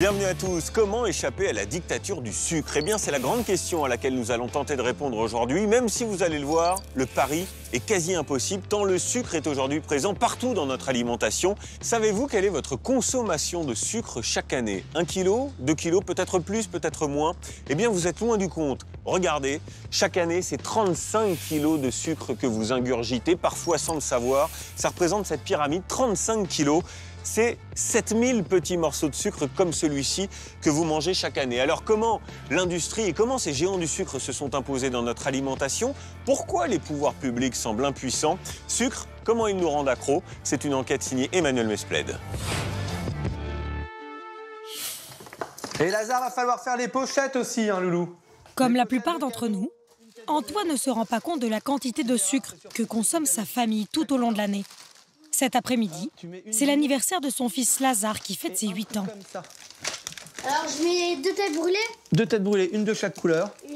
Bienvenue à tous. Comment échapper à la dictature du sucre? Eh bien, c'est la grande question à laquelle nous allons tenter de répondre aujourd'hui. Même si vous allez le voir, le pari est quasi impossible tant le sucre est aujourd'hui présent partout dans notre alimentation. Savez-vous quelle est votre consommation de sucre chaque année? 1 kg, 2 kg, peut-être plus, peut-être moins? Eh bien, vous êtes loin du compte. Regardez, chaque année, c'est 35 kg de sucre que vous ingurgitez, parfois sans le savoir. Ça représente cette pyramide, 35 kg. C'est 7000 petits morceaux de sucre comme celui-ci que vous mangez chaque année. Alors comment l'industrie et comment ces géants du sucre se sont imposés dans notre alimentation? Pourquoi les pouvoirs publics semblent impuissants? Sucre, comment ils nous rendent accros? C'est une enquête signée Emmanuel Mesplède. Et Lazare, va falloir faire les pochettes aussi, hein, Loulou. Comme la plupart d'entre nous, Antoine ne se rend pas compte de la quantité de sucre que consomme sa famille tout au long de l'année. Cet après-midi, c'est l'anniversaire de son fils Lazare qui fête ses 8 ans. Alors je mets 2 têtes brûlées. 2 têtes brûlées, une de chaque couleur. 1,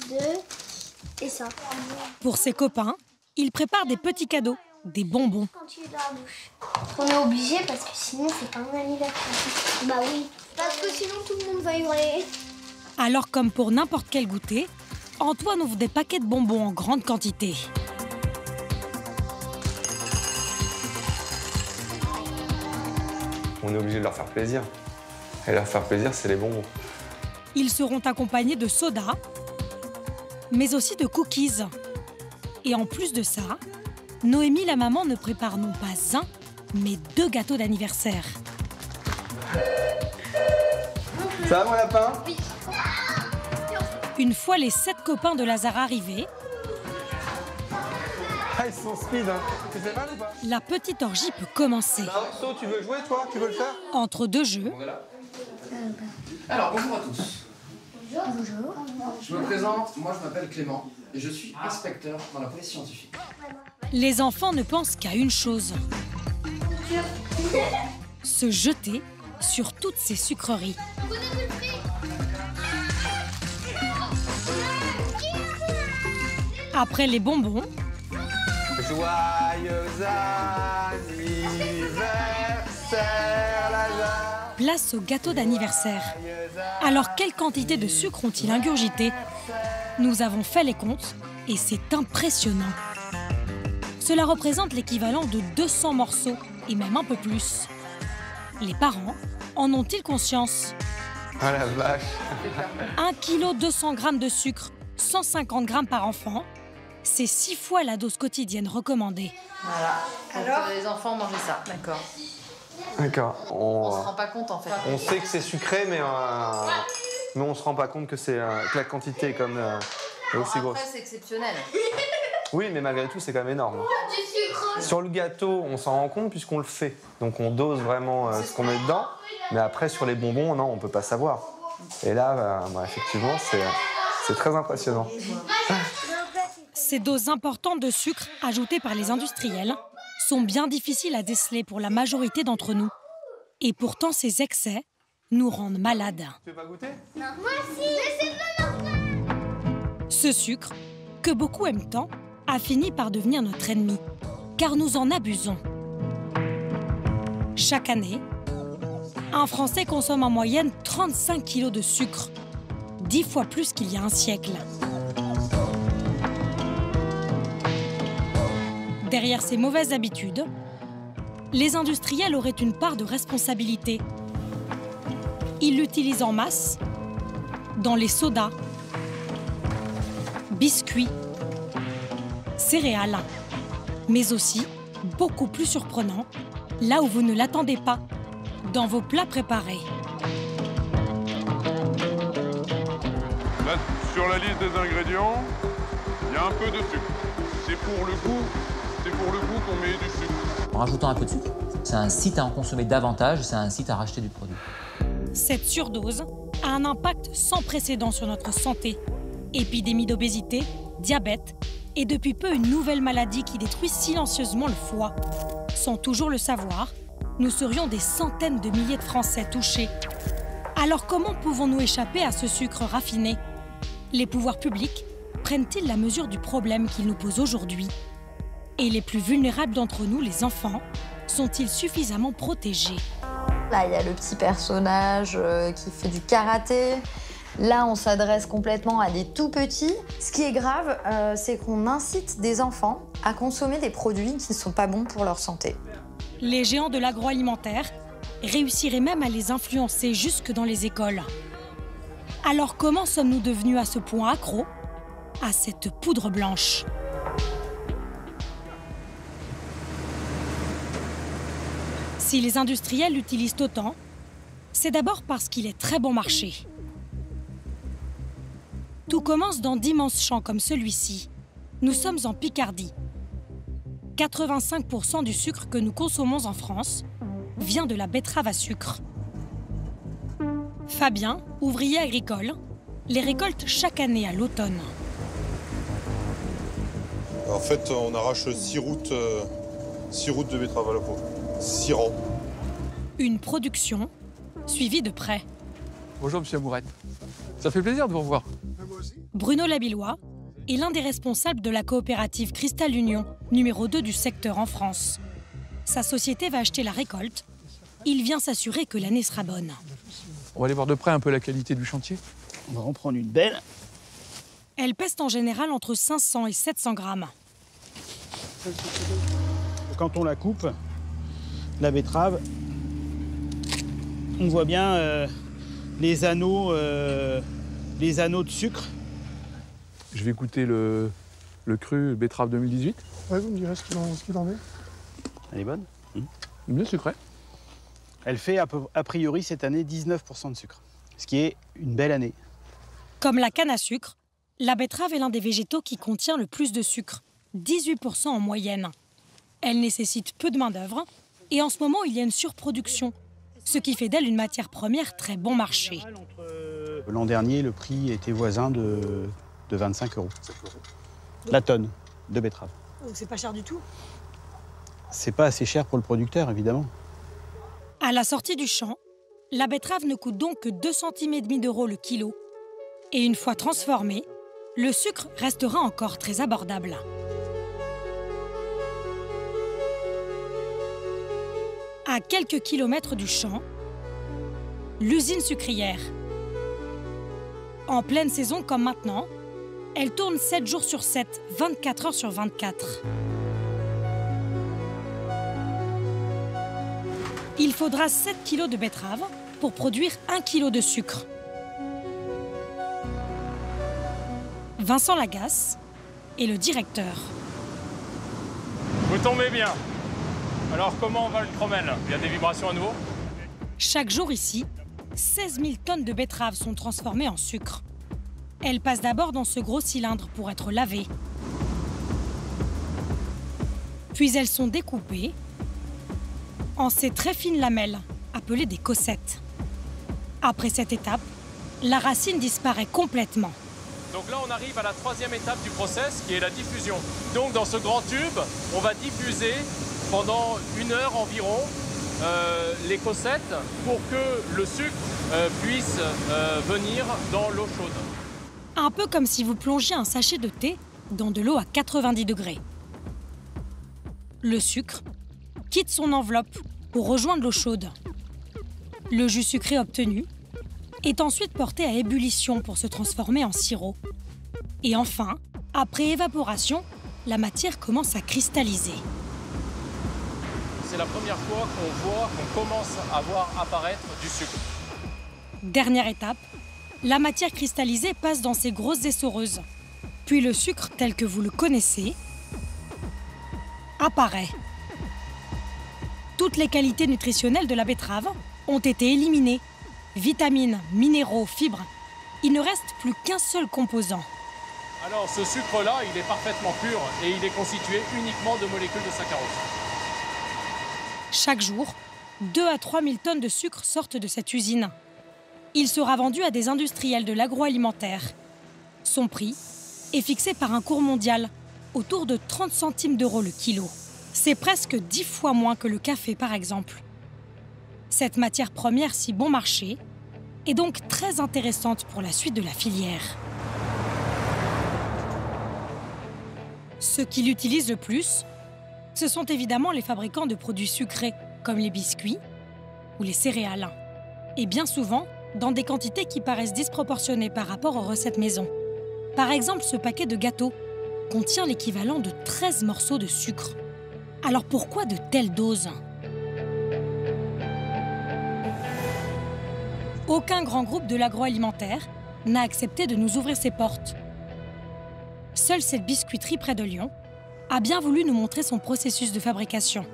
2 et ça. Pour ses copains, il prépare des petits cadeaux, des bonbons. Quand tu es dans la bouche. On est obligé parce que sinon c'est pas un anniversaire. Bah oui. Parce que sinon tout le monde va hurler. Alors comme pour n'importe quel goûter, Antoine ouvre des paquets de bonbons en grande quantité. On est obligé de leur faire plaisir. Et leur faire plaisir, c'est les bonbons. Ils seront accompagnés de soda, mais aussi de cookies. Et en plus de ça, Noémie, la maman, ne prépare non pas 1, mais 2 gâteaux d'anniversaire. Ça va, mon lapin? Oui. Une fois les 7 copains de Lazare arrivés, Ah, ils sont speed, hein. Tu fais mal ou pas? la petite orgie peut commencer. So, tu veux jouer, toi? Tu veux le faire? Entre 2 jeux, Alors, bonjour à tous. Bonjour. Je me présente, moi je m'appelle Clément et je suis inspecteur dans la police scientifique. les enfants ne pensent qu'à une chose. Se jeter sur toutes ces sucreries. Après les bonbons, Joyeux anniversaire, Lazare. place au gâteau d'anniversaire. Alors, quelle quantité de sucre ont-ils ingurgité? Nous avons fait les comptes et c'est impressionnant. Cela représente l'équivalent de 200 morceaux et même un peu plus. Les parents en ont-ils conscience? Ah la vache. 1 kg 200 g de sucre, 150 g par enfant, c'est 6 fois la dose quotidienne recommandée. Voilà. Alors les enfants mangent ça, d'accord. D'accord. On se rend pas compte en fait. On sait que c'est sucré, mais on se rend pas compte que la quantité est comme aussi grosse. Après c'est exceptionnel. Oui, mais malgré tout, c'est quand même énorme. Du sucre. Sur le gâteau, on s'en rend compte puisqu'on le fait. Donc on dose vraiment ce qu'on met dedans. Mais après, sur les bonbons, non, on peut pas savoir. Et là, effectivement, c'est très impressionnant. Ces doses importantes de sucre ajoutées par les industriels sont bien difficiles à déceler pour la majorité d'entre nous. Et pourtant, ces excès nous rendent malades. Tu veux pas goûter? Non. Moi aussi. Laissez-moi. Ce sucre, que beaucoup aiment tant, a fini par devenir notre ennemi, car nous en abusons. Chaque année, un Français consomme en moyenne 35 kg de sucre, 10 fois plus qu'il y a un siècle. Derrière ces mauvaises habitudes, les industriels auraient une part de responsabilité. Ils l'utilisent en masse dans les sodas, biscuits, céréales, mais aussi, beaucoup plus surprenant, là où vous ne l'attendez pas, dans vos plats préparés. Là, sur la liste des ingrédients, il y a un peu de sucre. C'est pour le goût qu'on met du sucre. En rajoutant un peu de sucre, ça incite à en consommer davantage, ça incite à racheter du produit. Cette surdose a un impact sans précédent sur notre santé. Épidémie d'obésité, diabète et depuis peu une nouvelle maladie qui détruit silencieusement le foie. Sans toujours le savoir, nous serions des centaines de milliers de Français touchés. Alors comment pouvons-nous échapper à ce sucre raffiné? Les pouvoirs publics prennent-ils la mesure du problème qu'ils nous posent aujourd'hui? Et les plus vulnérables d'entre nous, les enfants, sont-ils suffisamment protégés? Là, il y a le petit personnage qui fait du karaté. Là, on s'adresse complètement à des tout petits. Ce qui est grave, c'est qu'on incite des enfants à consommer des produits qui ne sont pas bons pour leur santé. Les géants de l'agroalimentaire réussiraient même à les influencer jusque dans les écoles. Alors comment sommes-nous devenus à ce point accros à cette poudre blanche? Si les industriels l'utilisent autant, c'est d'abord parce qu'il est très bon marché. Tout commence dans d'immenses champs comme celui-ci. Nous sommes en Picardie. 85% du sucre que nous consommons en France vient de la betterave à sucre. Fabien, ouvrier agricole, les récolte chaque année à l'automne. En fait, on arrache 6 routes de betterave à la fois. 6 rangs. Une production suivie de près. Bonjour, monsieur Amourette. Ça fait plaisir de vous revoir. Bruno Labillois est l'un des responsables de la coopérative Cristal Union, numéro 2 du secteur en France. Sa société va acheter la récolte. Il vient s'assurer que l'année sera bonne. On va aller voir de près un peu la qualité du chantier. On va en prendre une belle. Elle pèse en général entre 500 et 700 grammes. Quand on la coupe, la betterave, on voit bien les anneaux de sucre. Je vais goûter le cru betterave 2018. Ouais, vous me direz ce qu'il en est. Elle est bonne. Bien sucrée. Elle fait a priori cette année 19% de sucre, ce qui est une belle année. Comme la canne à sucre, la betterave est l'un des végétaux qui contient le plus de sucre, 18% en moyenne. Elle nécessite peu de main-d'œuvre et en ce moment, il y a une surproduction, ce qui fait d'elle une matière première très bon marché. L'an dernier, le prix était voisin de 25 €. La tonne de betterave. C'est pas cher du tout. C'est pas assez cher pour le producteur, évidemment. À la sortie du champ, la betterave ne coûte donc que 2,5 € le kilo. Et une fois transformée, le sucre restera encore très abordable. À quelques kilomètres du champ, l'usine sucrière. En pleine saison comme maintenant, elle tourne 7 jours sur 7, 24 heures sur 24. Il faudra 7 kilos de betterave pour produire 1 kilo de sucre. Vincent Lagasse est le directeur. Vous tombez bien. Alors comment va le tromel? Il y a des vibrations à nouveau? Chaque jour ici, 16 000 tonnes de betteraves sont transformées en sucre. Elles passent d'abord dans ce gros cylindre pour être lavées. Puis elles sont découpées en ces très fines lamelles, appelées des cossettes. Après cette étape, la racine disparaît complètement. Donc là, on arrive à la 3e étape du process, qui est la diffusion. Donc dans ce grand tube, on va diffuser pendant 1 heure environ les cossettes pour que le sucre puisse venir dans l'eau chaude. Un peu comme si vous plongiez un sachet de thé dans de l'eau à 90 degrés. Le sucre quitte son enveloppe pour rejoindre l'eau chaude. Le jus sucré obtenu est ensuite porté à ébullition pour se transformer en sirop. Et enfin, après évaporation, la matière commence à cristalliser. C'est la première fois qu'on commence à voir apparaître du sucre. Dernière étape, la matière cristallisée passe dans ces grosses essoreuses. Puis le sucre, tel que vous le connaissez, apparaît. Toutes les qualités nutritionnelles de la betterave ont été éliminées. Vitamines, minéraux, fibres. Il ne reste plus qu'un seul composant. Alors ce sucre-là, il est parfaitement pur et il est constitué uniquement de molécules de saccharose. Chaque jour, 2 à 3 000 tonnes de sucre sortent de cette usine. Il sera vendu à des industriels de l'agroalimentaire. Son prix est fixé par un cours mondial, autour de 30 centimes d'euros le kilo. C'est presque 10 fois moins que le café, par exemple. Cette matière première si bon marché est donc très intéressante pour la suite de la filière. Ceux qui l'utilisent le plus, ce sont évidemment les fabricants de produits sucrés, comme les biscuits, ou les céréales. Et bien souvent, dans des quantités qui paraissent disproportionnées par rapport aux recettes maison. Par exemple, ce paquet de gâteaux contient l'équivalent de 13 morceaux de sucre. Alors pourquoi de telles doses ? Aucun grand groupe de l'agroalimentaire n'a accepté de nous ouvrir ses portes. Seule cette biscuiterie près de Lyon a bien voulu nous montrer son processus de fabrication.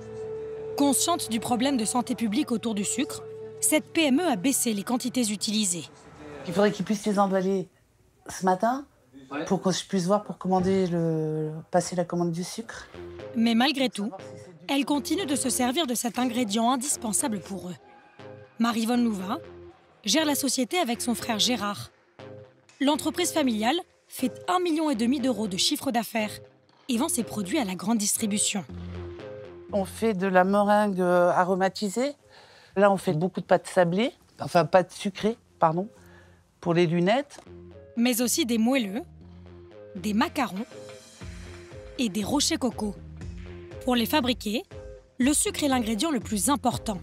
Consciente du problème de santé publique autour du sucre, cette PME a baissé les quantités utilisées. Il faudrait qu'ils puissent les emballer ce matin pour que je puisse voir pour passer la commande du sucre. Mais malgré tout, elle continue de se servir de cet ingrédient indispensable pour eux. Maryvonne Louvain gère la société avec son frère Gérard. L'entreprise familiale fait 1,5 million d'euros de chiffre d'affaires et vend ses produits à la grande distribution. On fait de la meringue aromatisée. Là, on fait beaucoup de pâtes sablées, enfin pâtes sucrées, pardon, pour les lunettes. Mais aussi des moelleux, des macarons et des rochers coco. Pour les fabriquer, le sucre est l'ingrédient le plus important.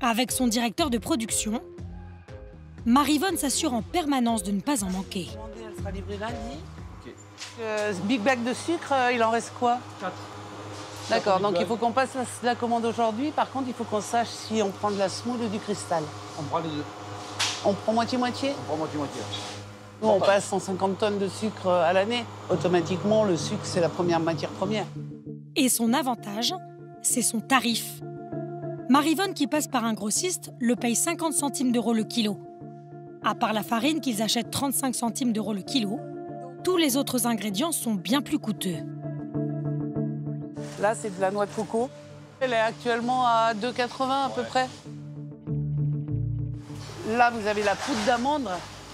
Avec son directeur de production, Maryvonne s'assure en permanence de ne pas en manquer. Elle sera livrée lundi. Ce big bag de sucre, il en reste quoi? 4. D'accord, donc il faut qu'on passe la commande aujourd'hui. Par contre, il faut qu'on sache si on prend de la semoule ou du cristal. On prend les deux. On prend moitié-moitié? On prend moitié-moitié. Nous, on passe 150 tonnes de sucre à l'année. Automatiquement, le sucre, c'est la première matière première. Et son avantage, c'est son tarif. Maryvonne, qui passe par un grossiste, le paye 50 centimes d'euros le kilo. À part la farine qu'ils achètent 35 centimes d'euros le kilo, tous les autres ingrédients sont bien plus coûteux. Là, c'est de la noix de coco. Elle est actuellement à 2,80 à peu près. Là, vous avez la poudre d'amande,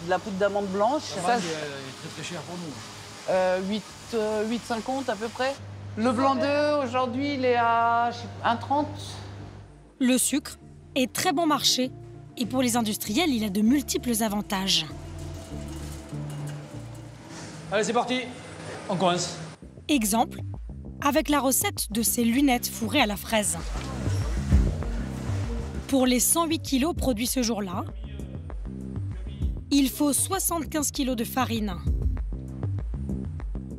de la poudre d'amande blanche. Ça, c'est très cher pour nous. 8,50 à peu près. Le blanc d'œuf, aujourd'hui, il est à 1,30. Le sucre est très bon marché et pour les industriels, il a de multiples avantages. Allez, c'est parti. On commence. Exemple, avec la recette de ces lunettes fourrées à la fraise. Pour les 108 kilos produits ce jour-là, il faut 75 kilos de farine,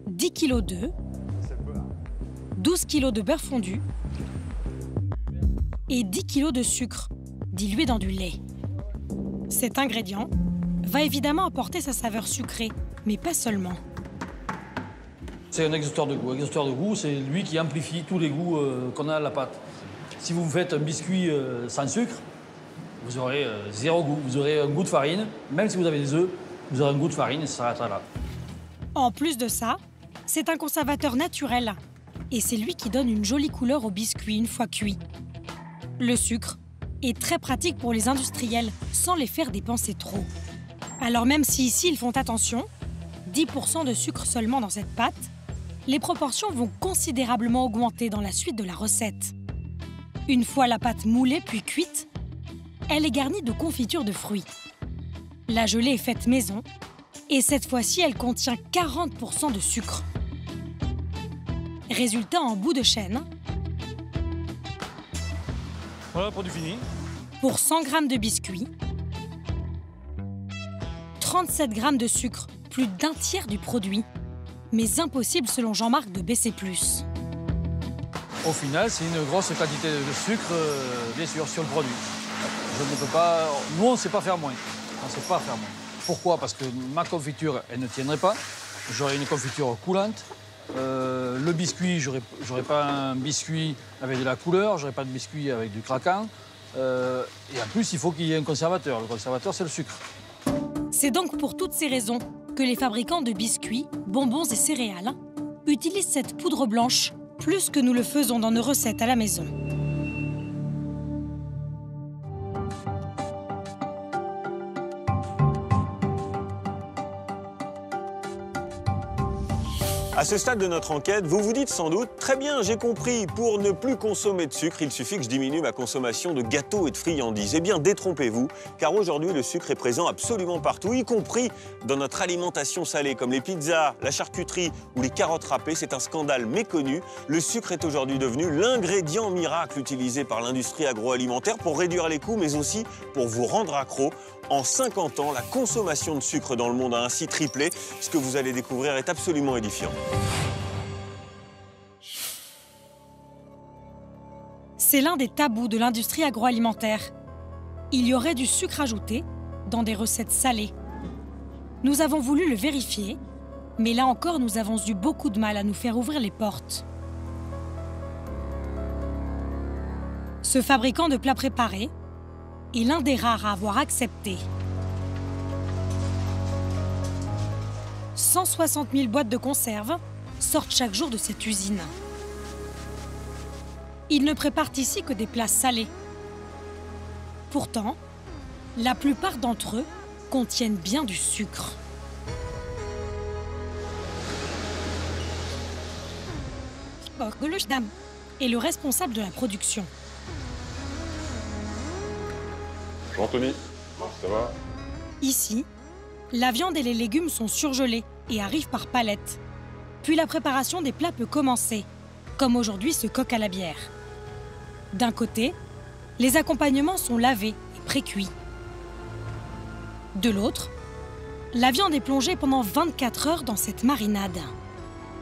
10 kilos d'œufs, 12 kilos de beurre fondu et 10 kilos de sucre dilué dans du lait. Cet ingrédient va évidemment apporter sa saveur sucrée, mais pas seulement. C'est un exhausteur de goût. Un exhausteur de goût, c'est lui qui amplifie tous les goûts qu'on a à la pâte. Si vous faites un biscuit sans sucre, vous aurez zéro goût. Vous aurez un goût de farine. Même si vous avez des œufs, vous aurez un goût de farine et ça s'arrêtera là. En plus de ça, c'est un conservateur naturel. Et c'est lui qui donne une jolie couleur au biscuit une fois cuit. Le sucre est très pratique pour les industriels sans les faire dépenser trop. Alors même si ici ils font attention, 10% de sucre seulement dans cette pâte, les proportions vont considérablement augmenter dans la suite de la recette. Une fois la pâte moulée puis cuite, elle est garnie de confiture de fruits. La gelée est faite maison et cette fois-ci, elle contient 40% de sucre. Résultat en bout de chaîne. Voilà, produit fini. Pour 100 g de biscuits, 37 g de sucre, plus d'un tiers du produit. Mais impossible, selon Jean-Marc, de baisser plus. Au final, c'est une grosse quantité de sucre, bien sûr, sur le produit. Je ne peux pas... Nous, on ne sait pas faire moins. On ne sait pas faire moins. Pourquoi? Parce que ma confiture, elle ne tiendrait pas. J'aurais une confiture coulante. Le biscuit, j'aurais pas un biscuit avec de la couleur, j'aurais pas de biscuit avec du craquant. Et en plus, il faut qu'il y ait un conservateur. Le conservateur, c'est le sucre. C'est donc pour toutes ces raisons que les fabricants de biscuits, bonbons et céréales utilisent cette poudre blanche plus que nous le faisons dans nos recettes à la maison. À ce stade de notre enquête, vous vous dites sans doute « Très bien, j'ai compris, pour ne plus consommer de sucre, il suffit que je diminue ma consommation de gâteaux et de friandises. » Eh bien, détrompez-vous, car aujourd'hui, le sucre est présent absolument partout, y compris dans notre alimentation salée, comme les pizzas, la charcuterie ou les carottes râpées. C'est un scandale méconnu. Le sucre est aujourd'hui devenu l'ingrédient miracle utilisé par l'industrie agroalimentaire pour réduire les coûts, mais aussi pour vous rendre accro. En 50 ans, la consommation de sucre dans le monde a ainsi triplé. Ce que vous allez découvrir est absolument édifiant. C'est l'un des tabous de l'industrie agroalimentaire. Il y aurait du sucre ajouté dans des recettes salées. Nous avons voulu le vérifier, mais là encore, nous avons eu beaucoup de mal à nous faire ouvrir les portes. Ce fabricant de plats préparés est l'un des rares à avoir accepté. 160 000 boîtes de conserve sortent chaque jour de cette usine. Il ne prépare ici que des plats salés. Pourtant, la plupart d'entre eux contiennent bien du sucre. Goloshdam est le responsable de la production. Anthony, ça va? Ici, la viande et les légumes sont surgelés et arrivent par palettes. Puis la préparation des plats peut commencer, comme aujourd'hui ce coq à la bière. D'un côté, les accompagnements sont lavés et pré-cuits. De l'autre, la viande est plongée pendant 24 heures dans cette marinade,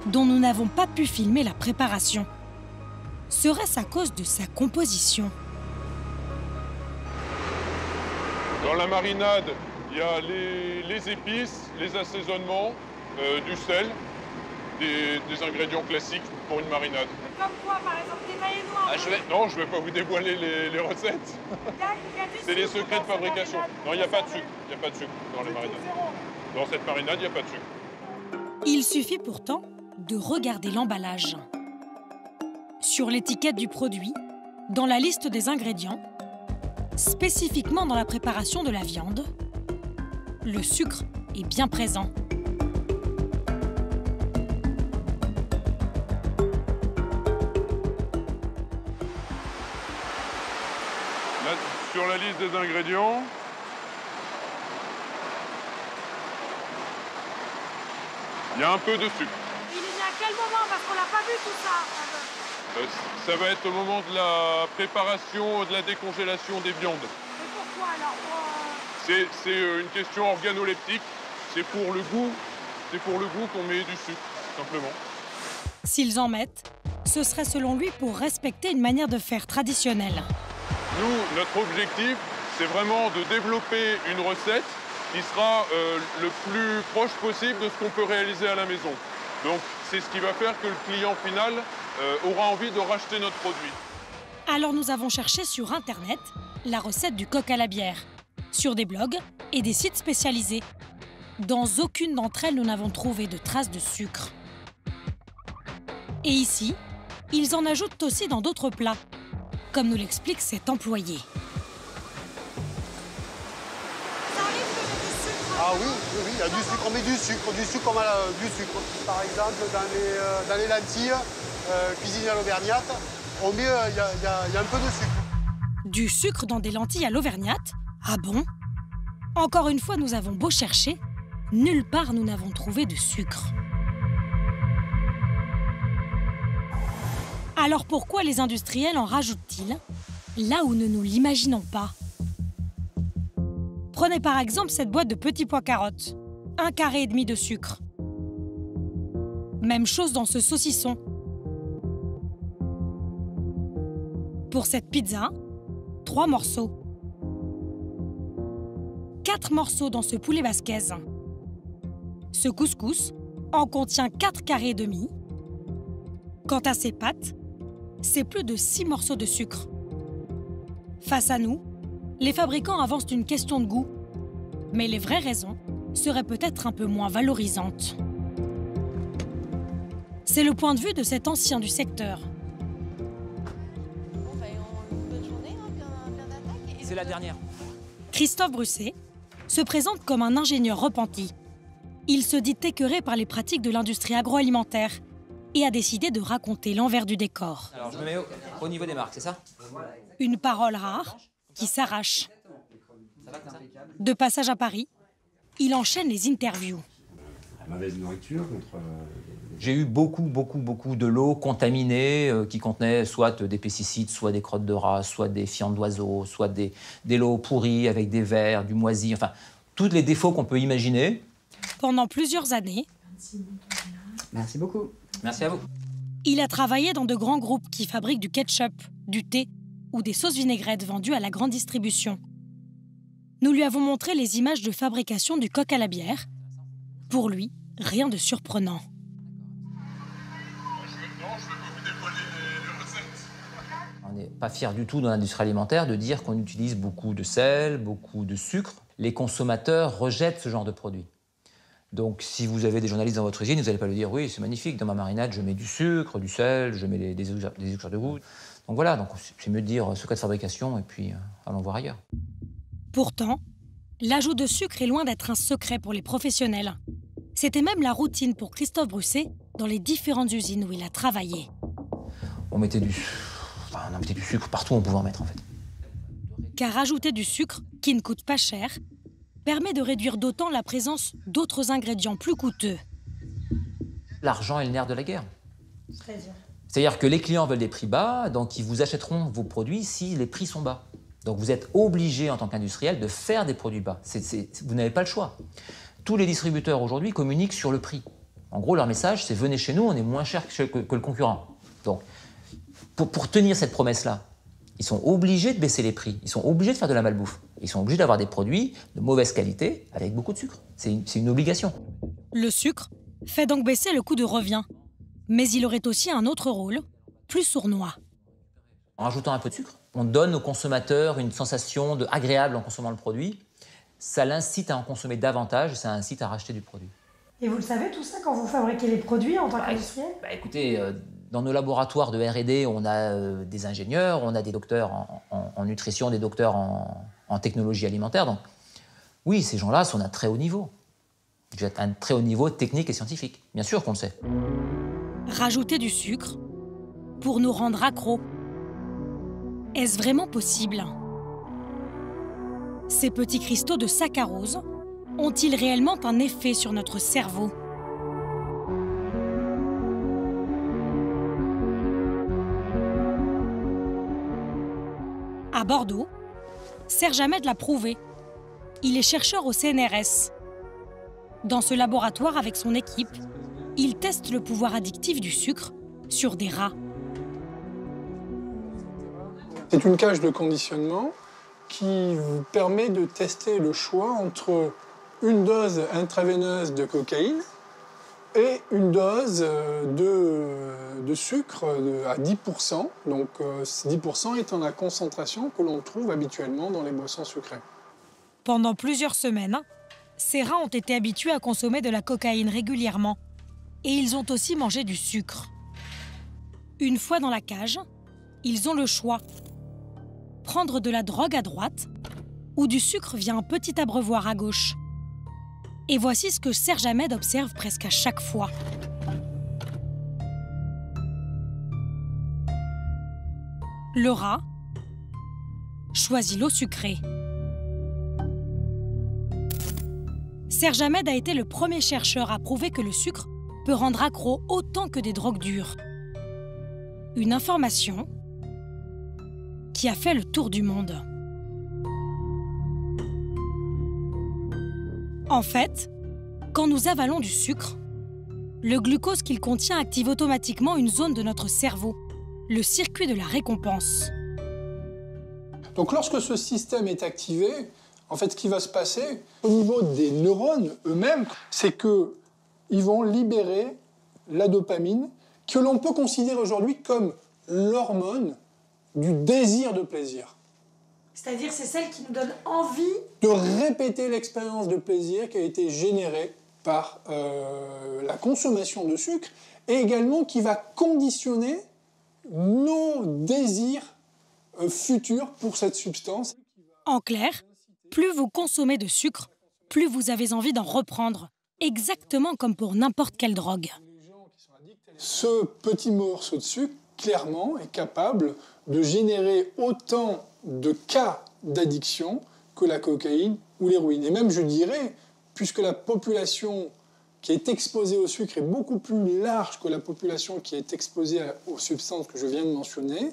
dont nous n'avons pas pu filmer la préparation. Serait-ce à cause de sa composition? Dans la marinade, il y a les épices, les assaisonnements, du sel, des ingrédients classiques pour une marinade. Comme quoi, par exemple, détaillez-nous. Non, je ne vais pas vous dévoiler les recettes. C'est les secrets de fabrication. Non, il n'y a pas de sucre. Il n'y a pas de sucre dans les marinades. Dans cette marinade, il n'y a pas de sucre. Il suffit pourtant de regarder l'emballage. Sur l'étiquette du produit, dans la liste des ingrédients, spécifiquement dans la préparation de la viande, le sucre est bien présent. Là, sur la liste des ingrédients, il y a un peu de sucre. Il est à quel moment? Parce qu'on n'a pas vu tout ça. Ça va être au moment de la préparation, de la décongélation des viandes. Mais pourquoi alors? C'est une question organoleptique. C'est pour le goût qu'on met du sucre, simplement. S'ils en mettent, ce serait selon lui pour respecter une manière de faire traditionnelle. Nous, notre objectif, c'est vraiment de développer une recette qui sera le plus proche possible de ce qu'on peut réaliser à la maison. Donc, c'est ce qui va faire que le client final aura envie de racheter notre produit. Alors nous avons cherché sur Internet la recette du coq à la bière, sur des blogs et des sites spécialisés. Dans aucune d'entre elles, nous n'avons trouvé de traces de sucre. Et ici, ils en ajoutent aussi dans d'autres plats, comme nous l'explique cet employé. Ah oui, il y a du sucre, on met du sucre comme du sucre. Par exemple, dans les lentilles cuisinées à l'auvergnate, on met, il y a un peu de sucre. Du sucre dans des lentilles à l'auvergnate? Ah bon? Encore une fois, nous avons beau chercher, nulle part nous n'avons trouvé de sucre. Alors pourquoi les industriels en rajoutent-ils là où ne nous l'imaginons pas? Prenez par exemple cette boîte de petits pois carottes, 1,5 carré de sucre. Même chose dans ce saucisson. Pour cette pizza, 3 morceaux. 4 morceaux dans ce poulet basquez. Ce couscous en contient 4,5 carrés. Quant à ces pâtes, c'est plus de 6 morceaux de sucre. Face à nous, les fabricants avancent une question de goût, mais les vraies raisons seraient peut-être un peu moins valorisantes. C'est le point de vue de cet ancien du secteur. C'est la dernière. Christophe Brusset se présente comme un ingénieur repenti. Il se dit écœuré par les pratiques de l'industrie agroalimentaire et a décidé de raconter l'envers du décor. Alors je me mets au niveau des marques, c'est ça? Une parole rare qui s'arrache. De passage à Paris, il enchaîne les interviews. La mauvaise nourriture contre... J'ai eu beaucoup de lots contaminés qui contenaient soit des pesticides, soit des crottes de rats, soit des fientes d'oiseaux, soit des lots pourris avec des vers, du moisi, enfin, tous les défauts qu'on peut imaginer. Pendant plusieurs années, Merci beaucoup. Merci à vous. il a travaillé dans de grands groupes qui fabriquent du ketchup, du thé ou des sauces vinaigrettes vendues à la grande distribution. Nous lui avons montré les images de fabrication du coq à la bière. Pour lui, rien de surprenant. On n'est pas fiers du tout dans l'industrie alimentaire de dire qu'on utilise beaucoup de sel, beaucoup de sucre. Les consommateurs rejettent ce genre de produits. Donc si vous avez des journalistes dans votre usine, vous n'allez pas lui dire « oui, c'est magnifique, dans ma marinade, je mets du sucre, du sel, je mets des écorcheurs de goût ». Donc voilà, donc c'est mieux de dire secret de fabrication et puis allons voir ailleurs. Pourtant, l'ajout de sucre est loin d'être un secret pour les professionnels. C'était même la routine pour Christophe Brusset dans les différentes usines où il a travaillé. On mettait du sucre partout où on pouvait en mettre en fait. Car ajouter du sucre, qui ne coûte pas cher, permet de réduire d'autant la présence d'autres ingrédients plus coûteux. L'argent est le nerf de la guerre. C'est-à-dire que les clients veulent des prix bas, donc ils vous achèteront vos produits si les prix sont bas. Donc vous êtes obligé en tant qu'industriel de faire des produits bas. Vous n'avez pas le choix. Tous les distributeurs aujourd'hui communiquent sur le prix. En gros, leur message, c'est « venez chez nous, on est moins cher que le concurrent ». Donc, pour tenir cette promesse-là, ils sont obligés de baisser les prix, ils sont obligés de faire de la malbouffe. Ils sont obligés d'avoir des produits de mauvaise qualité avec beaucoup de sucre. C'est une obligation. Le sucre fait donc baisser le coût de revient. Mais il aurait aussi un autre rôle, plus sournois. En rajoutant un peu de sucre, on donne aux consommateurs une sensation agréable en consommant le produit. Ça l'incite à en consommer davantage et ça incite à racheter du produit. Et vous le savez tout ça quand vous fabriquez les produits en tant qu'industriel? Écoutez, dans nos laboratoires de R&D, on a des ingénieurs, on a des docteurs en nutrition, des docteurs en technologie alimentaire. Donc oui, ces gens-là sont d'un très haut niveau. Un très haut niveau technique et scientifique. Bien sûr qu'on le sait. Rajouter du sucre pour nous rendre accros. Est-ce vraiment possible? Ces petits cristaux de saccharose ont-ils réellement un effet sur notre cerveau? À Bordeaux, Serge Ahmed l'a prouvé. Il est chercheur au CNRS. Dans ce laboratoire avec son équipe, il teste le pouvoir addictif du sucre sur des rats. C'est une cage de conditionnement qui vous permet de tester le choix entre une dose intraveineuse de cocaïne et une dose de sucre à 10%. Donc 10% étant la concentration que l'on trouve habituellement dans les boissons sucrées. Pendant plusieurs semaines, ces rats ont été habitués à consommer de la cocaïne régulièrement. Et ils ont aussi mangé du sucre. Une fois dans la cage, ils ont le choix. Prendre de la drogue à droite ou du sucre via un petit abreuvoir à gauche. Et voici ce que Serge Ahmed observe presque à chaque fois. Le rat choisit l'eau sucrée. Serge Ahmed a été le premier chercheur à prouver que le sucre peut rendre accro autant que des drogues dures. Une information qui a fait le tour du monde. En fait, quand nous avalons du sucre, le glucose qu'il contient active automatiquement une zone de notre cerveau, le circuit de la récompense. Donc lorsque ce système est activé, en fait, ce qui va se passer au niveau des neurones eux-mêmes, c'est qu'ils vont libérer la dopamine, que l'on peut considérer aujourd'hui comme l'hormone du désir de plaisir. C'est-à-dire c'est celle qui nous donne envie de répéter l'expérience de plaisir qui a été générée par la consommation de sucre et également qui va conditionner nos désirs futurs pour cette substance. En clair, plus vous consommez de sucre, plus vous avez envie d'en reprendre exactement comme pour n'importe quelle drogue. Ce petit morceau de sucre, clairement, est capable de générer autant de cas d'addiction que la cocaïne ou l'héroïne. Et même, je dirais, puisque la population qui est exposée au sucre est beaucoup plus large que la population qui est exposée aux substances que je viens de mentionner,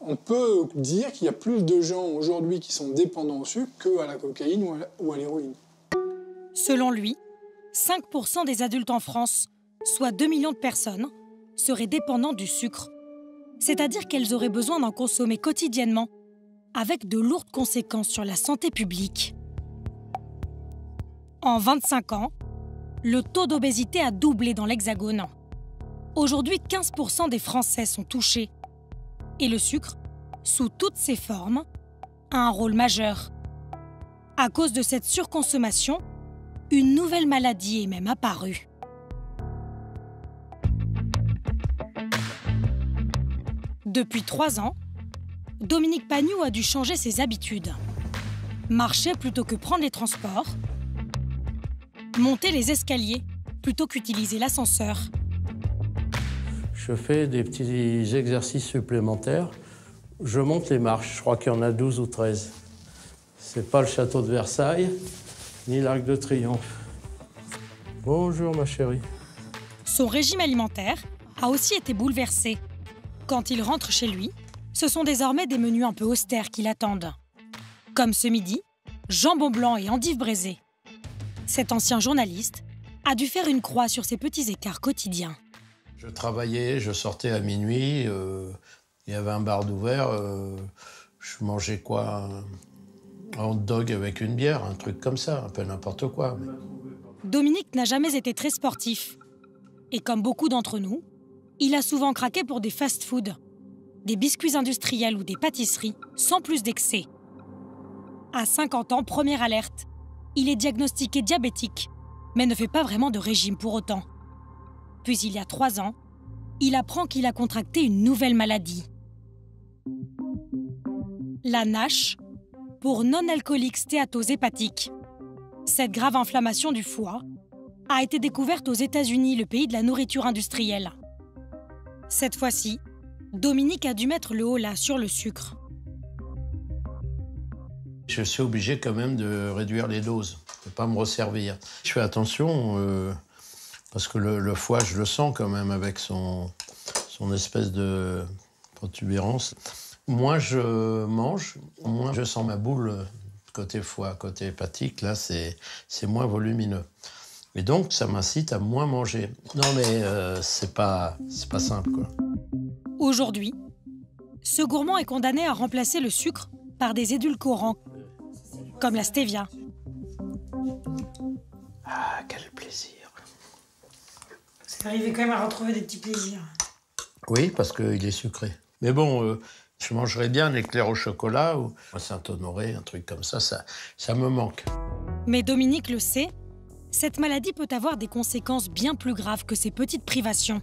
on peut dire qu'il y a plus de gens aujourd'hui qui sont dépendants au sucre qu'à la cocaïne ou à l'héroïne. Selon lui, 5% des adultes en France, soit 2 millions de personnes, seraient dépendants du sucre. C'est-à-dire qu'elles auraient besoin d'en consommer quotidiennement, avec de lourdes conséquences sur la santé publique. En 25 ans, le taux d'obésité a doublé dans l'Hexagone. Aujourd'hui, 15% des Français sont touchés. Et le sucre, sous toutes ses formes, a un rôle majeur. À cause de cette surconsommation, une nouvelle maladie est même apparue. Depuis 3 ans, Dominique Pagnoux a dû changer ses habitudes. Marcher plutôt que prendre les transports, monter les escaliers plutôt qu'utiliser l'ascenseur. Je fais des petits exercices supplémentaires. Je monte les marches, je crois qu'il y en a 12 ou 13. C'est pas le château de Versailles, ni l'Arc de Triomphe. Bonjour ma chérie. Son régime alimentaire a aussi été bouleversé. Quand il rentre chez lui, ce sont désormais des menus un peu austères qui l'attendent. Comme ce midi, jambon blanc et endives braisées. Cet ancien journaliste a dû faire une croix sur ces petits écarts quotidiens. Je travaillais, je sortais à minuit, il y avait un bar d'ouvert, je mangeais quoi? Un hot dog avec une bière, un truc comme ça, un peu n'importe quoi. Mais... Dominique n'a jamais été très sportif. Et comme beaucoup d'entre nous, il a souvent craqué pour des fast-foods, des biscuits industriels ou des pâtisseries, sans plus d'excès. À 50 ans, première alerte, il est diagnostiqué diabétique, mais ne fait pas vraiment de régime pour autant. Puis il y a 3 ans, il apprend qu'il a contracté une nouvelle maladie. La NASH, pour non-alcoolique stéatose hépatique. Cette grave inflammation du foie a été découverte aux États-Unis, le pays de la nourriture industrielle. Cette fois-ci, Dominique a dû mettre le holà sur le sucre. Je suis obligé quand même de réduire les doses, de ne pas me resservir. Je fais attention parce que le foie, je le sens quand même avec son espèce de protubérance. Moins je mange, moins je sens ma boule côté foie, côté hépatique. Là, c'est moins volumineux. Et donc, ça m'incite à moins manger. Non, mais c'est pas simple, quoi. Aujourd'hui, ce gourmand est condamné à remplacer le sucre par des édulcorants, comme la stevia. Ah, quel plaisir. C'est arrivé quand même à retrouver des petits plaisirs. Oui, parce qu'il est sucré. Mais bon, je mangerais bien un éclair au chocolat ou un Saint-Honoré, un truc comme ça, ça me manque. Mais Dominique le sait, cette maladie peut avoir des conséquences bien plus graves que ces petites privations.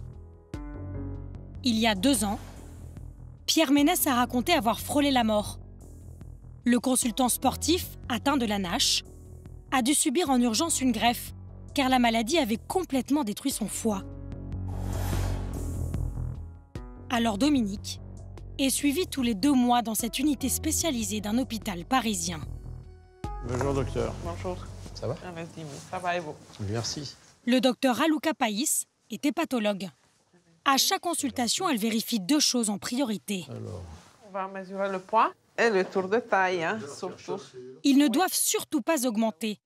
Il y a 2 ans, Pierre Ménès a raconté avoir frôlé la mort. Le consultant sportif, atteint de la NASH, a dû subir en urgence une greffe, car la maladie avait complètement détruit son foie. Alors Dominique est suivi tous les 2 mois dans cette unité spécialisée d'un hôpital parisien. Bonjour docteur. Bonjour. Ça va? Ça va et vous? Merci. Le docteur Ralouka Païs est hépatologue. À chaque consultation, elle vérifie 2 choses en priorité. Alors. On va mesurer le poids et le tour de taille, surtout. Ils ne doivent surtout pas augmenter,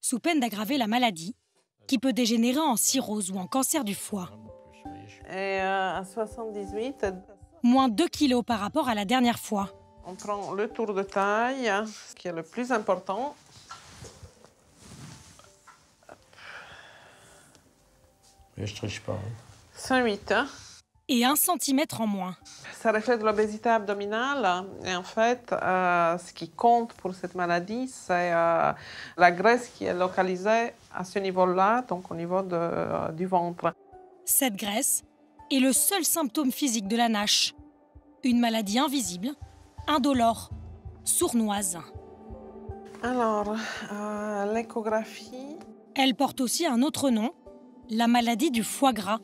sous peine d'aggraver la maladie, qui peut dégénérer en cirrhose ou en cancer du foie. Et à 78... Moins 2 kilos par rapport à la dernière fois. On prend le tour de taille, ce qui est le plus important. Mais je triche pas. 108. Et 1 centimètre en moins. Ça reflète l'obésité abdominale. Et en fait, ce qui compte pour cette maladie, c'est la graisse qui est localisée à ce niveau-là, donc au niveau du ventre. Cette graisse est le seul symptôme physique de la NASH. Une maladie invisible, indolore, sournoise. Alors, l'échographie Elle porte aussi un autre nom, la maladie du foie gras.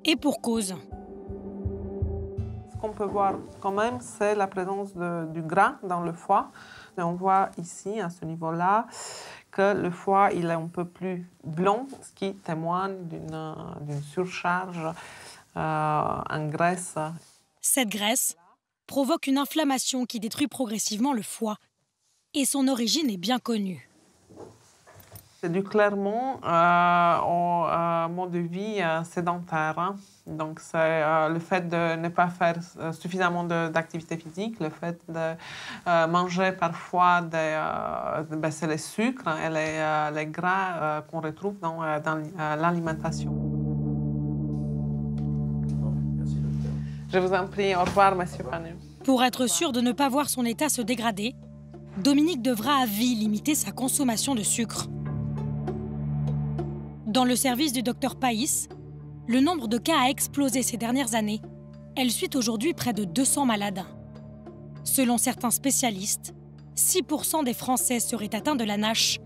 Et pour cause. Ce qu'on peut voir quand même, c'est la présence du gras dans le foie. Et on voit ici, à ce niveau-là, que le foie il est un peu plus blanc, ce qui témoigne d'une surcharge en graisse. Cette graisse provoque une inflammation qui détruit progressivement le foie. Et son origine est bien connue. C'est dû clairement au mode de vie sédentaire. Hein. Donc, c'est le fait de ne pas faire suffisamment d'activité physique, le fait de manger parfois c'est les sucres et les gras qu'on retrouve dans l'alimentation. Je vous en prie, au revoir, monsieur Panu. Pour être sûr de ne pas voir son état se dégrader, Dominique devra à vie limiter sa consommation de sucre. Dans le service du docteur Païs, le nombre de cas a explosé ces dernières années. Elle suit aujourd'hui près de 200 malades. Selon certains spécialistes, 6% des Français seraient atteints de la NASH,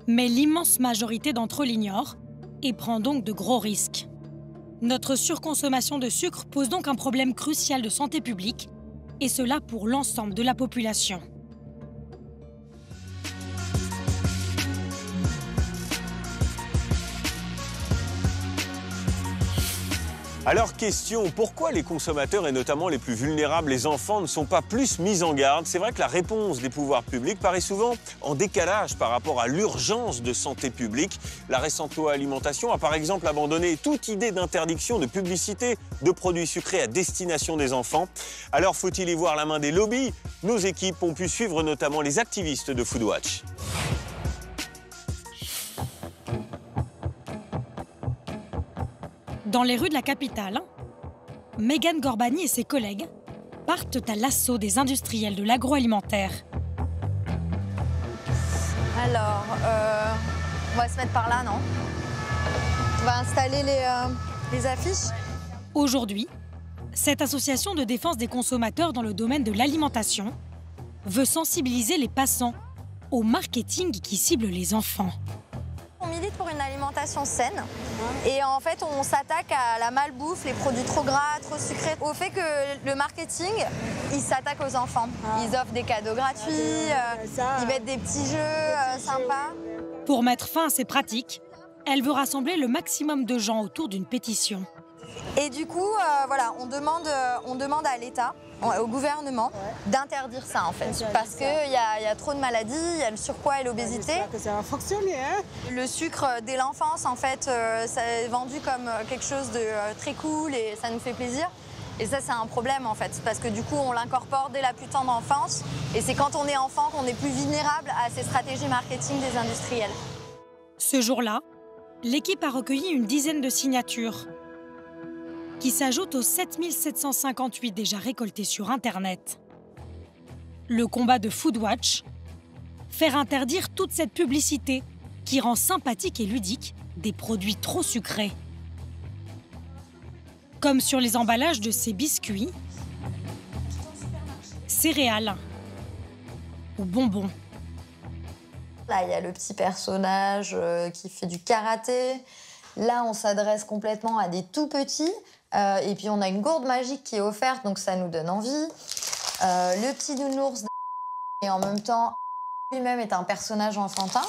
mais l'immense majorité d'entre eux l'ignorent et prend donc de gros risques. Notre surconsommation de sucre pose donc un problème crucial de santé publique, et cela pour l'ensemble de la population. Alors question, pourquoi les consommateurs et notamment les plus vulnérables, les enfants, ne sont pas plus mis en garde? C'est vrai que la réponse des pouvoirs publics paraît souvent en décalage par rapport à l'urgence de santé publique. La récente loi alimentation a par exemple abandonné toute idée d'interdiction de publicité de produits sucrés à destination des enfants. Alors faut-il y voir la main des lobbies? Nos équipes ont pu suivre notamment les activistes de Foodwatch. Dans les rues de la capitale, Mégane Gorbani et ses collègues partent à l'assaut des industriels de l'agroalimentaire. Alors, on va se mettre par là, non? On va installer les affiches. Aujourd'hui, cette association de défense des consommateurs dans le domaine de l'alimentation veut sensibiliser les passants au marketing qui cible les enfants. On milite pour une alimentation saine et en fait on s'attaque à la malbouffe, les produits trop gras, trop sucrés, au fait que le marketing, il s'attaque aux enfants. Ils offrent des cadeaux gratuits, ils mettent des petits jeux sympas. Pour mettre fin à ces pratiques, elle veut rassembler le maximum de gens autour d'une pétition. Et du coup, voilà, on demande à l'État, au gouvernement, d'interdire ça en fait. Parce qu'il y a trop de maladies, il y a le surpoids et l'obésité. Ça va fonctionner, hein? Le sucre dès l'enfance, en fait, ça est vendu comme quelque chose de très cool et ça nous fait plaisir. Et ça, c'est un problème en fait, parce que du coup, on l'incorpore dès la plus tendre enfance. Et c'est quand on est enfant qu'on est plus vulnérable à ces stratégies marketing des industriels. Ce jour-là, l'équipe a recueilli une dizaine de signatures qui s'ajoutent aux 7758 déjà récoltés sur Internet. Le combat de Foodwatch, faire interdire toute cette publicité qui rend sympathique et ludique des produits trop sucrés. Comme sur les emballages de ces biscuits, céréales ou bonbons. Là, il y a le petit personnage qui fait du karaté. Là, on s'adresse complètement à des tout petits. Et puis, on a une gourde magique qui est offerte, donc ça nous donne envie. Le petit nounours, et en même temps, lui-même est un personnage enfantin.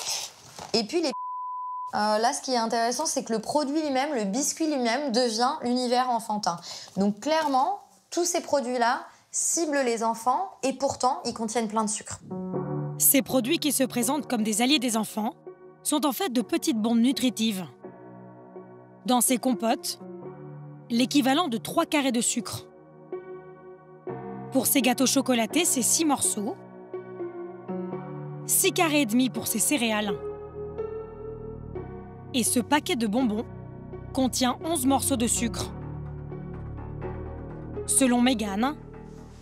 Et puis, là, ce qui est intéressant, c'est que le produit lui-même, le biscuit lui-même, devient l'univers enfantin. Donc, clairement, tous ces produits-là ciblent les enfants et pourtant, ils contiennent plein de sucre. Ces produits qui se présentent comme des alliés des enfants sont en fait de petites bombes nutritives. Dans ces compotes, l'équivalent de 3 carrés de sucre. Pour ces gâteaux chocolatés, c'est 6 morceaux. 6 carrés et demi pour ces céréales. Et ce paquet de bonbons contient 11 morceaux de sucre. Selon Mégane,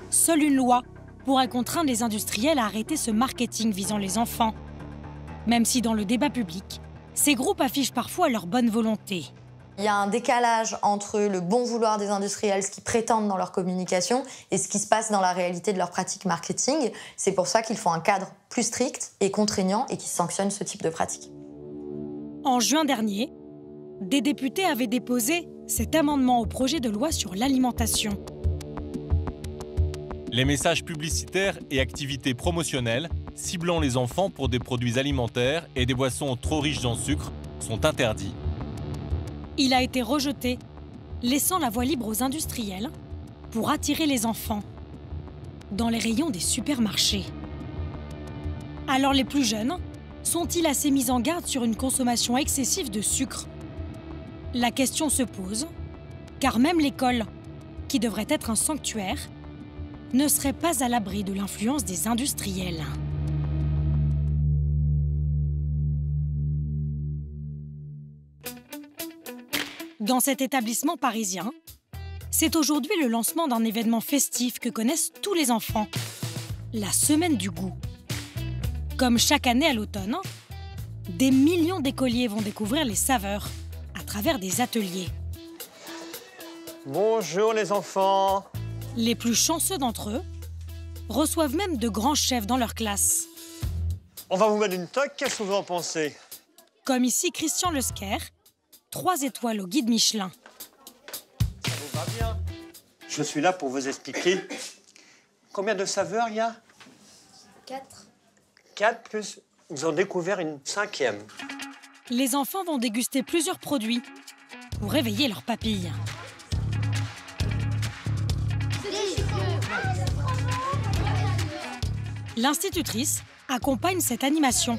seule une loi pourrait contraindre les industriels à arrêter ce marketing visant les enfants. Même si dans le débat public, ces groupes affichent parfois leur bonne volonté. Il y a un décalage entre le bon vouloir des industriels, ce qu'ils prétendent dans leur communication, et ce qui se passe dans la réalité de leur pratique marketing. C'est pour ça qu'il faut un cadre plus strict et contraignant et qui sanctionne ce type de pratique. En juin dernier, des députés avaient déposé cet amendement au projet de loi sur l'alimentation. Les messages publicitaires et activités promotionnelles ciblant les enfants pour des produits alimentaires et des boissons trop riches en sucre sont interdits. Il a été rejeté, laissant la voie libre aux industriels pour attirer les enfants dans les rayons des supermarchés. Alors les plus jeunes sont-ils assez mis en garde sur une consommation excessive de sucre? La question se pose, car même l'école, qui devrait être un sanctuaire, ne serait pas à l'abri de l'influence des industriels. Dans cet établissement parisien, c'est aujourd'hui le lancement d'un événement festif que connaissent tous les enfants, la Semaine du goût. Comme chaque année à l'automne, des millions d'écoliers vont découvrir les saveurs à travers des ateliers. Bonjour les enfants. Les plus chanceux d'entre eux reçoivent même de grands chefs dans leur classe. On va vous mettre une toque, qu'est-ce que vous en pensez? Comme ici Christian Lesquer, 3 étoiles au guide Michelin. Ça vous va bien? Je suis là pour vous expliquer combien de saveurs il y a? 4. 4 plus vous en découvert une 5e. Les enfants vont déguster plusieurs produits pour réveiller leurs papilles. L'institutrice accompagne cette animation.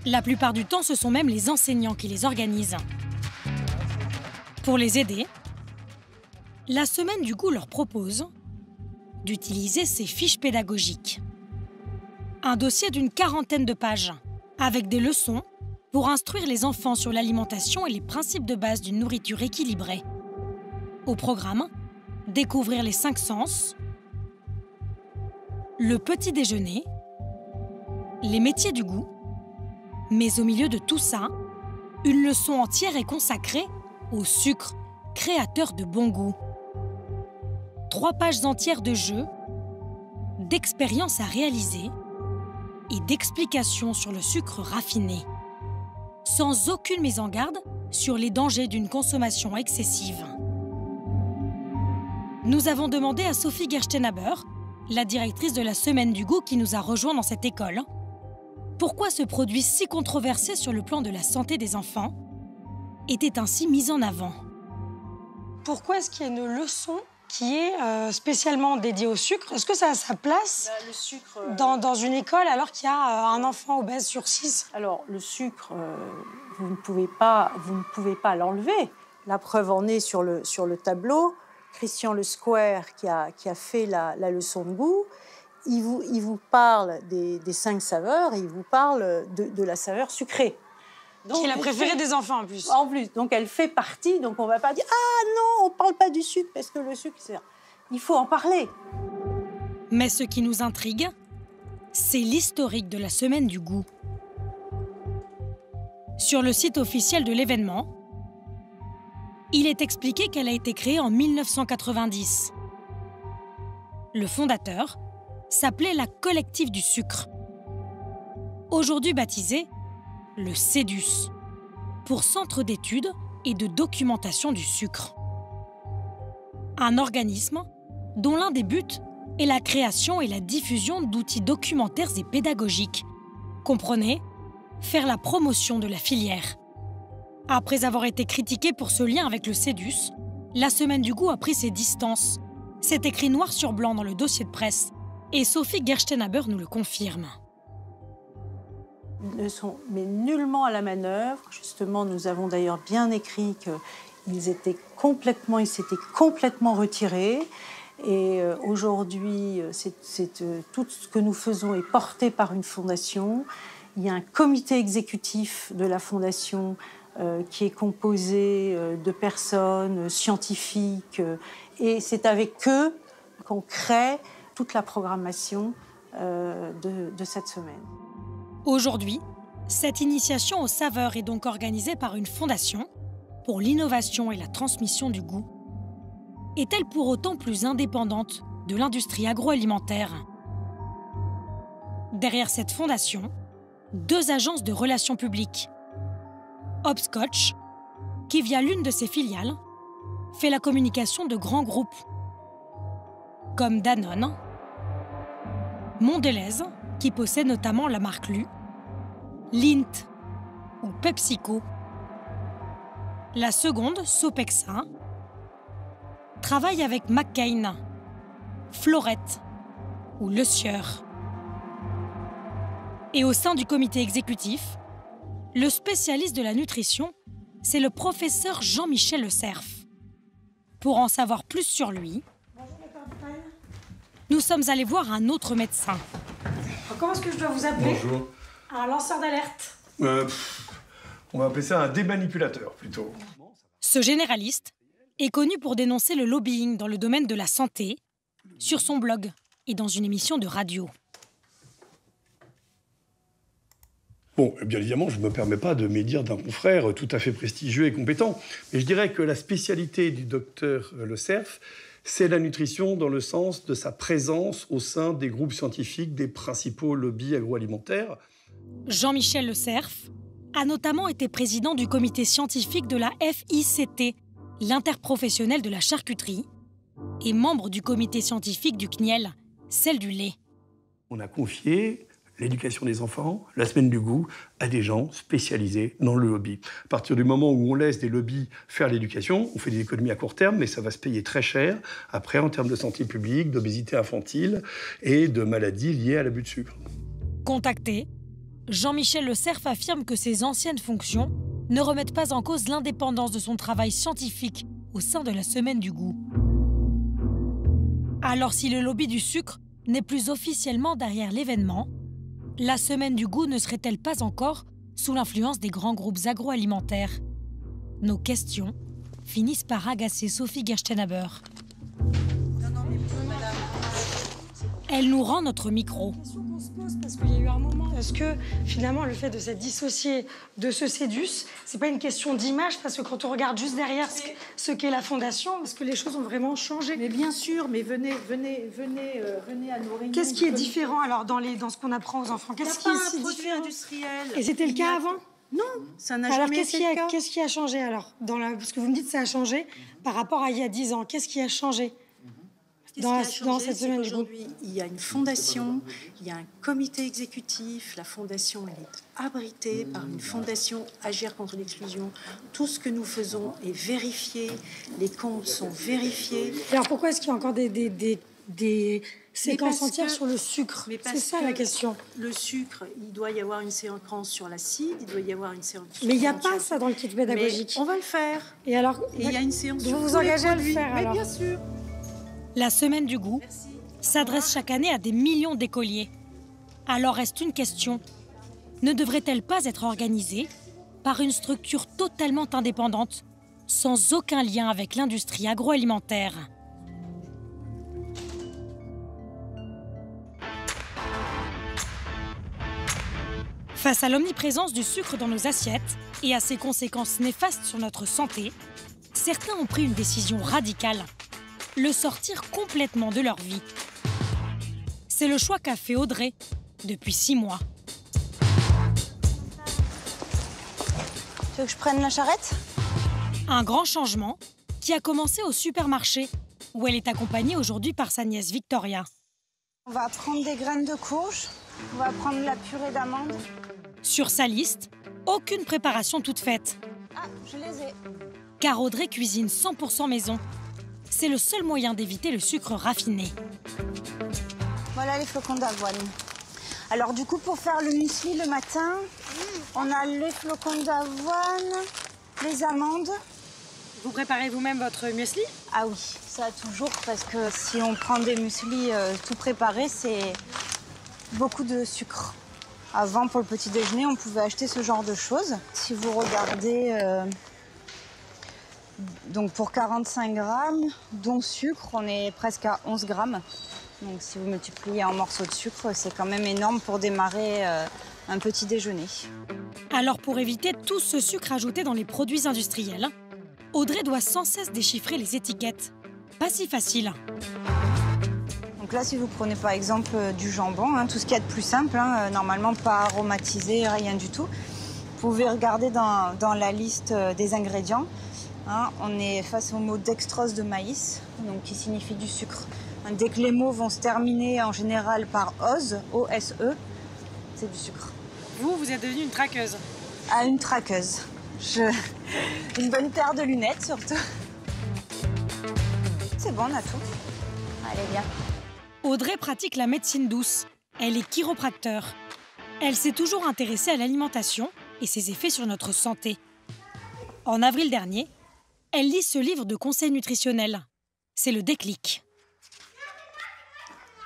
La plupart du temps, ce sont même les enseignants qui les organisent. Pour les aider, la Semaine du goût leur propose d'utiliser ces fiches pédagogiques. Un dossier d'une 40aine de pages, avec des leçons pour instruire les enfants sur l'alimentation et les principes de base d'une nourriture équilibrée. Au programme, découvrir les 5 sens, le petit déjeuner, les métiers du goût, mais au milieu de tout ça, une leçon entière est consacrée au sucre, créateur de bon goût. 3 pages entières de jeux, d'expériences à réaliser et d'explications sur le sucre raffiné, sans aucune mise en garde sur les dangers d'une consommation excessive. Nous avons demandé à Sophie Gerstenhaber, la directrice de la Semaine du goût qui nous a rejoints dans cette école, pourquoi ce produit si controversé sur le plan de la santé des enfants était ainsi mis en avant. Pourquoi est-ce qu'il y a une leçon qui est spécialement dédiée au sucre? Est-ce que ça a sa place le sucre, dans une école alors qu'il y a un enfant obèse sur 6? Alors, le sucre, vous ne pouvez pas l'enlever. La preuve en est sur le tableau. Christian Lesquer, qui a fait la leçon de goût, il vous parle des 5 saveurs et il vous parle de la saveur sucrée. Donc, qui est la préférée des enfants en plus. En plus, donc elle fait partie, donc on ne va pas dire « Ah non, on ne parle pas du sucre parce que le sucre, c'est... » Il faut en parler. Mais ce qui nous intrigue, c'est l'historique de la Semaine du goût. Sur le site officiel de l'événement, il est expliqué qu'elle a été créée en 1990. Le fondateur s'appelait la Collectif du sucre. Aujourd'hui baptisé le CEDUS, pour Centre d'études et de documentation du sucre. Un organisme dont l'un des buts est la création et la diffusion d'outils documentaires et pédagogiques. Comprenez, faire la promotion de la filière. Après avoir été critiquée pour ce lien avec le CEDUS, la Semaine du goût a pris ses distances. C'est écrit noir sur blanc dans le dossier de presse. Et Sophie Gerstenhaber nous le confirme. Ne sont mais nullement à la manœuvre. Justement, nous avons d'ailleurs bien écrit qu'ils s'étaient complètement retirés. Et aujourd'hui, tout ce que nous faisons est porté par une fondation. Il y a un comité exécutif de la fondation qui est composé de personnes scientifiques. Et c'est avec eux qu'on crée toute la programmation de cette semaine. Aujourd'hui, cette initiation aux saveurs est donc organisée par une fondation pour l'innovation et la transmission du goût. Est-elle pour autant plus indépendante de l'industrie agroalimentaire? Derrière cette fondation, 2 agences de relations publiques. Hopscotch, qui via l'une de ses filiales, fait la communication de grands groupes, comme Danone, Mondelez, qui possède notamment la marque Lu, Lindt ou PepsiCo. La seconde, Sopexin, travaille avec McCain, Florette ou Le Sieur. Et au sein du comité exécutif, le spécialiste de la nutrition, c'est le professeur Jean-Michel Le Cerf. Pour en savoir plus sur lui, nous sommes allés voir un autre médecin. Comment est-ce que je dois vous appeler? Bonjour. Un lanceur d'alerte. On va appeler ça un démanipulateur, plutôt. Ce généraliste est connu pour dénoncer le lobbying dans le domaine de la santé, sur son blog et dans une émission de radio. Bon, bien évidemment, je ne me permets pas de médire d'un confrère tout à fait prestigieux et compétent, mais je dirais que la spécialité du docteur Le Cerf, c'est la nutrition dans le sens de sa présence au sein des groupes scientifiques des principaux lobbies agroalimentaires. Jean-Michel Le Cerf a notamment été président du comité scientifique de la FICT, l'interprofessionnel de la charcuterie, et membre du comité scientifique du CNIEL, celle du lait. On a confié l'éducation des enfants, la semaine du goût, à des gens spécialisés dans le lobby. À partir du moment où on laisse des lobbies faire l'éducation, on fait des économies à court terme, mais ça va se payer très cher, après, en termes de santé publique, d'obésité infantile et de maladies liées à l'abus de sucre. Contacté, Jean-Michel Le Cerf affirme que ses anciennes fonctions ne remettent pas en cause l'indépendance de son travail scientifique au sein de la semaine du goût. Alors si le lobby du sucre n'est plus officiellement derrière l'événement, la semaine du goût ne serait-elle pas encore sous l'influence des grands groupes agroalimentaires? Nos questions finissent par agacer Sophie Gerstenhaber. Elle nous rend notre micro. Parce qu'il y a eu un moment. Est-ce que finalement le fait de s'être dissocié de ce CEDUS, c'est pas une question d'image? Parce que quand on regarde juste derrière ce qu'est la fondation, est-ce que les choses ont vraiment changé? Mais bien sûr, mais venez à nos réunions. Qu'est-ce qui est différent alors dans ce qu'on apprend aux enfants? Qu'est-ce qui est si différent? Industriel. Et c'était le cas avant? Non, ça n'a alors jamais été le cas. Qu'est-ce qui a changé alors parce que vous me dites que ça a changé par rapport à il y a 10 ans. Qu'est-ce qui a changé? Dans cette semaine du goût. Aujourd'hui, il y a une fondation, il y a un comité exécutif. La fondation, elle est abritée par une fondation Agir contre l'exclusion. Tout ce que nous faisons est vérifié, les comptes sont vérifiés. Et alors pourquoi est-ce qu'il y a encore des séquences entières sur le sucre? C'est ça la question. Le sucre, il doit y avoir une séquence sur l'acide, il doit y avoir une séquence. Mais il n'y a pas ça dans le kit pédagogique. Mais on va le faire. Et alors, il y a une séance. Vous vous engagez à le faire alors? Mais bien sûr. La semaine du goût s'adresse chaque année à des millions d'écoliers. Alors reste une question. Ne devrait-elle pas être organisée par une structure totalement indépendante, sans aucun lien avec l'industrie agroalimentaire? Face à l'omniprésence du sucre dans nos assiettes et à ses conséquences néfastes sur notre santé, certains ont pris une décision radicale: le sortir complètement de leur vie. C'est le choix qu'a fait Audrey depuis 6 mois. Tu veux que je prenne la charrette? Un grand changement qui a commencé au supermarché, où elle est accompagnée aujourd'hui par sa nièce Victoria. On va prendre des graines de courge, on va prendre la purée d'amandes. Sur sa liste, aucune préparation toute faite. Ah, je les ai. Car Audrey cuisine 100% maison. C'est le seul moyen d'éviter le sucre raffiné. Voilà les flocons d'avoine. Alors du coup, pour faire le muesli le matin, on a les flocons d'avoine, les amandes. Vous préparez vous-même votre muesli? Ah oui, ça toujours, parce que si on prend des mueslis tout préparés, c'est beaucoup de sucre. Avant, pour le petit déjeuner, on pouvait acheter ce genre de choses. Si vous regardez... Donc pour 45 grammes, dont sucre, on est presque à 11 grammes. Donc si vous multipliez en morceaux de sucre, c'est quand même énorme pour démarrer un petit déjeuner. Alors pour éviter tout ce sucre ajouté dans les produits industriels, Audrey doit sans cesse déchiffrer les étiquettes. Pas si facile. Donc là, si vous prenez par exemple du jambon, tout ce qu'il y a de plus simple, normalement pas aromatisé, rien du tout. pouvez regarder dans la liste des ingrédients. Hein, on est face au mot dextrose de maïs, donc qui signifie du sucre. Dès que les mots vont se terminer en général par OSE, O-S-E, c'est du sucre. Vous êtes devenue une traqueuse. Ah, une traqueuse. Une bonne paire de lunettes surtout. C'est bon, on a tout. Allez, bien. Audrey pratique la médecine douce. Elle est chiropracteur. Elle s'est toujours intéressée à l'alimentation et ses effets sur notre santé. En avril dernier, elle lit ce livre de conseils nutritionnels. C'est le déclic.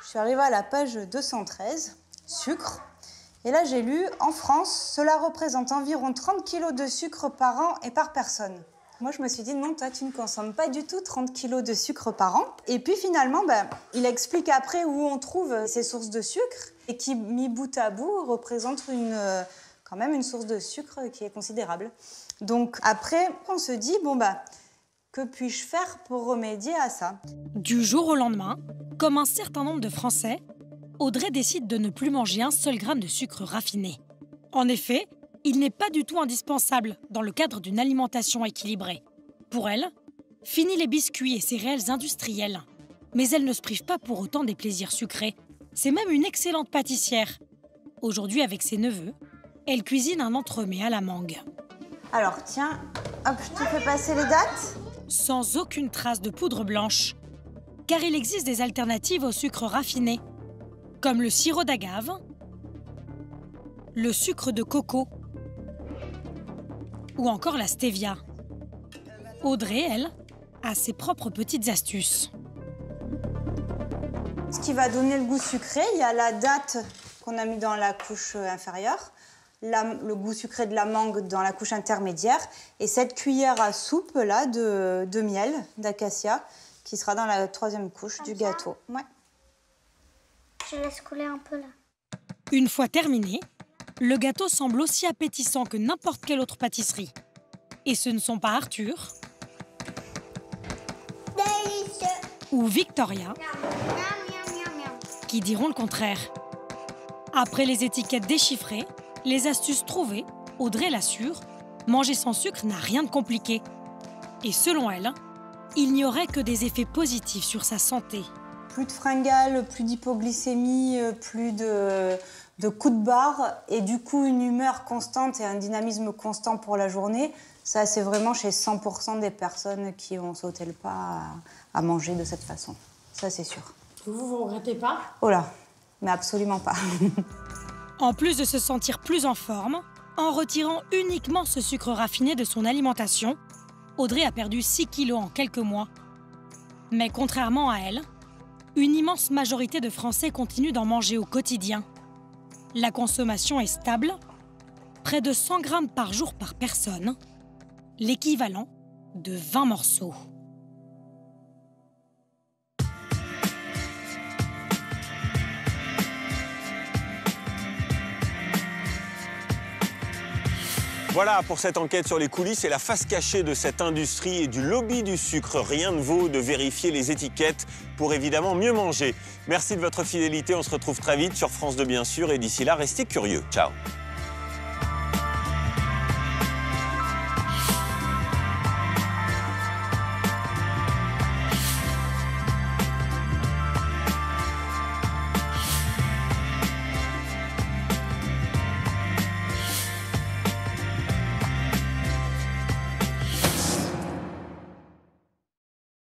Je suis arrivée à la page 213, sucre. Et là, j'ai lu, en France, cela représente environ 30 kg de sucre par an et par personne. Moi, je me suis dit, non, toi, tu ne consommes pas du tout 30 kg de sucre par an. Et puis, finalement, il explique après où on trouve ces sources de sucre et qui, mis bout à bout, représente quand même une source de sucre qui est considérable. Donc, après, on se dit, que puis-je faire pour remédier à ça? Du jour au lendemain, comme un certain nombre de Français, Audrey décide de ne plus manger un seul gramme de sucre raffiné. En effet, il n'est pas du tout indispensable dans le cadre d'une alimentation équilibrée. Pour elle, fini les biscuits et céréales industrielles. Mais elle ne se prive pas pour autant des plaisirs sucrés. C'est même une excellente pâtissière. Aujourd'hui, avec ses neveux, elle cuisine un entremets à la mangue. Alors, tiens, hop, je te fais passer les dates. Sans aucune trace de poudre blanche. Car il existe des alternatives au sucre raffiné, comme le sirop d'agave, le sucre de coco ou encore la stevia. Audrey, elle, a ses propres petites astuces. Ce qui va donner le goût sucré, il y a la date qu'on a mis dans la couche inférieure, le goût sucré de la mangue dans la couche intermédiaire et cette cuillère à soupe là de miel d'acacia qui sera dans la 3e couche du gâteau. Ouais. Je laisse couler un peu là. Une fois terminé, le gâteau semble aussi appétissant que n'importe quelle autre pâtisserie. Et ce ne sont pas Arthur ou Victoria qui diront le contraire. Après les étiquettes déchiffrées, les astuces trouvées, Audrey l'assure, manger sans sucre n'a rien de compliqué. Et selon elle, il n'y aurait que des effets positifs sur sa santé. Plus de fringales, plus d'hypoglycémie, plus de coups de barre et du coup une humeur constante et un dynamisme constant pour la journée. Ça, c'est vraiment chez 100% des personnes qui ont sauté le pas à manger de cette façon. Ça, c'est sûr. Vous regrettez pas? Oh là, mais absolument pas. En plus de se sentir plus en forme, en retirant uniquement ce sucre raffiné de son alimentation, Audrey a perdu 6 kilos en quelques mois. Mais contrairement à elle, une immense majorité de Français continuent d'en manger au quotidien. La consommation est stable, près de 100 grammes par jour par personne, l'équivalent de 20 morceaux. Voilà pour cette enquête sur les coulisses et la face cachée de cette industrie et du lobby du sucre. Rien ne vaut de vérifier les étiquettes pour évidemment mieux manger. Merci de votre fidélité, on se retrouve très vite sur France 2 bien sûr et d'ici là, restez curieux. Ciao.